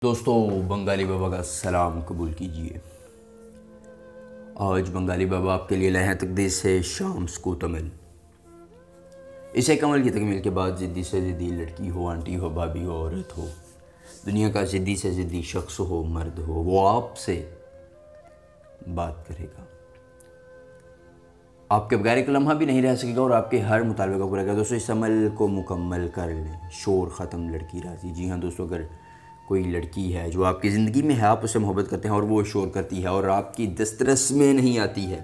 दोस्तों, बंगाली बाबा का सलाम कबूल कीजिए। आज बंगाली बाबा आपके लिए लाए हैं तकदीर से शाम्स को तमिल। इसे कमल की तकमील के बाद ज़िद्दी से ज़िद्दी लड़की हो, आंटी हो, भाभी हो, औरत हो, दुनिया का ज़िद्दी से ज़िद्दी शख्स हो, मर्द हो, वो आपसे बात करेगा। आपके बगैर एक लम्हा भी नहीं रह सकेगा और आपके हर मुतालबे का पूरा करेगा। दोस्तों, इस अमल को मुकम्मल कर लें। शोर ख़त्म, लड़की राज़ी। जी हाँ दोस्तों, अगर कोई लड़की है जो आपकी ज़िंदगी में है, आप उससे मोहब्बत करते हैं और वो शोर करती है और आपकी दस्तरस में नहीं आती है,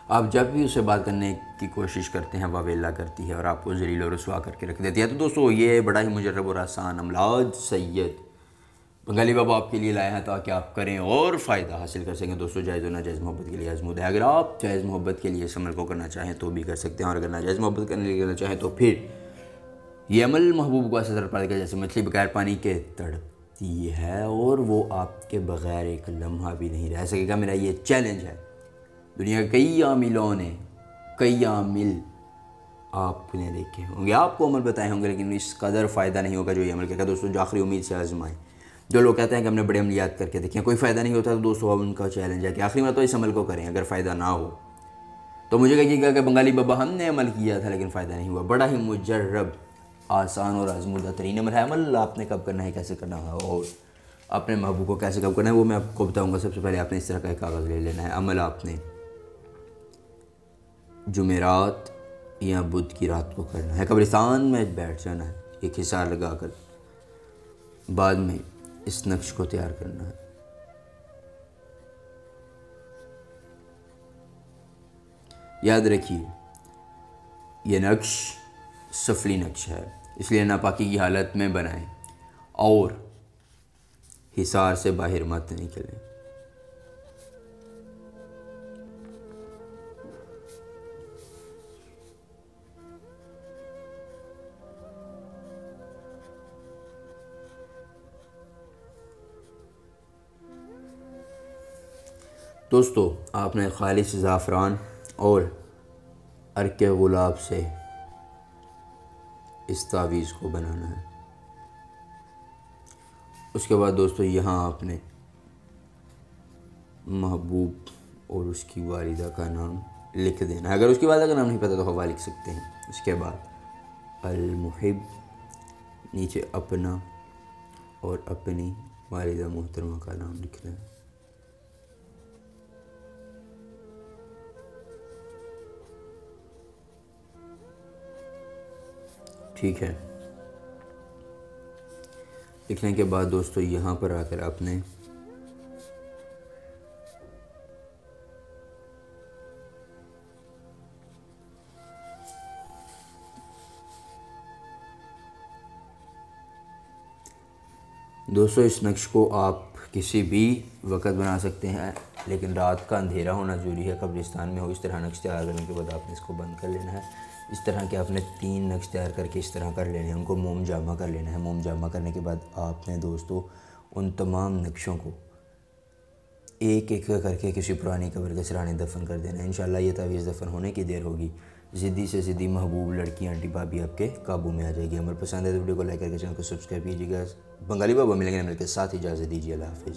आप जब भी उससे बात करने की कोशिश करते हैं वावेला करती है और आपको ज़लील और रुसवा करके रख देती है। तो दोस्तों, ये बड़ा ही मुजर्रब और आसान अमलाज सैयद बंगाली बाबा आपके लिए लाए हैं ताकि आप करें और फ़ायदा हासिल कर सकें। दोस्तों, जायज़ और नाजायज़ मोहब्बत के लिए आज़मूद है। अगर आप जायज़ मोहब्बत के लिए इस अमल को करना चाहें तो भी कर सकते हैं, और अगर नाजायज़ मोहब्बत करने के लिए करना चाहें तो फिर ये अमल महबूब को ऐसा तड़पा देगा जैसे मछली बगैर पानी के तड़पती है, और वो आपके बगैर एक लम्हा भी नहीं रह सकेगा। मेरा ये चैलेंज है। दुनिया के कई आमिलों ने कई आमिल आपने देखे होंगे, आपको अमल बताए होंगे, लेकिन इस कदर फ़ायदा नहीं होगा जो ये अमल करेगा। दोस्तों, जो आखिरी उम्मीद से आजमाएं। जो लोग कहते हैं कि हमने बड़े अमलियात करके देखें, कोई फ़ायदा नहीं होता, तो दोस्तों अब उनका चैलेंज है कि आखिरी में तो इस अमल को करें। अगर फ़ायदा ना हो तो मुझे कहिएगा कि बंगाली बाबा हमने अमल किया था लेकिन फ़ायदा नहीं हुआ। बड़ा ही मुजर्रब, आसान और आजमूदा तरीन अमल है। अमल आपने कब करना है, कैसे करना है और अपने महबूब को कैसे कब करना है, वो मैं आपको बताऊंगा। सबसे पहले आपने इस तरह का एक कागज़ ले लेना है। अमल आपने जुमेरात या बुध की रात को करना है। कब्रिस्तान में बैठ जाना है एक हिसार लगा कर। बाद में इस नक्श को तैयार करना है। याद रखिए, ये नक्श सफली नक्श है, इसलिए नापाकी की हालत में बनाएं और हिसार से बाहर मत निकलें। दोस्तों, आपने खालिस ज़ाफ़रान और अर्के गुलाब से इस तावीज़ को बनाना है। उसके बाद दोस्तों, यहाँ आपने महबूब और उसकी वालिदा का नाम लिख देना है। अगर उसकी वालिदा का नाम नहीं पता तो हवा लिख सकते हैं। उसके बाद अल मुहिब, नीचे अपना और अपनी वालिदा मोहतरमा का नाम लिखना है। ठीक है। लिखने के बाद दोस्तों, यहाँ पर आकर आपने दोस्तों इस नक्श को आप किसी भी वक़्त बना सकते हैं, लेकिन रात का अंधेरा होना ज़रूरी है, कब्रिस्तान में हो। इस तरह नक्श तैयार करने के बाद आपने इसको बंद कर लेना है। इस तरह के आपने 3 नक्श तैयार करके इस तरह कर लेने हैं। उनको मोम जामा कर लेना है। मोम जामा करने के बाद आपने दोस्तों उन तमाम नक्शों को एक एक करके किसी पुरानी कब्र के सिराने दफन कर देना है। इंशाल्लाह ये तावीज़ दफन होने की देर होगी, ज़िद्दी से ज़िद्दी महबूब लड़की, आंटी, भाभी आपके काबू में आ जाएगी। अमल पसंद है तो वीडियो को लाइक करके चैनल को सब्सक्राइब कीजिएगा। बंगाली बाबा मिलेंगे, मिलकर साथ इजाज़त दीजिए। अल्लाह हाफ़िज़।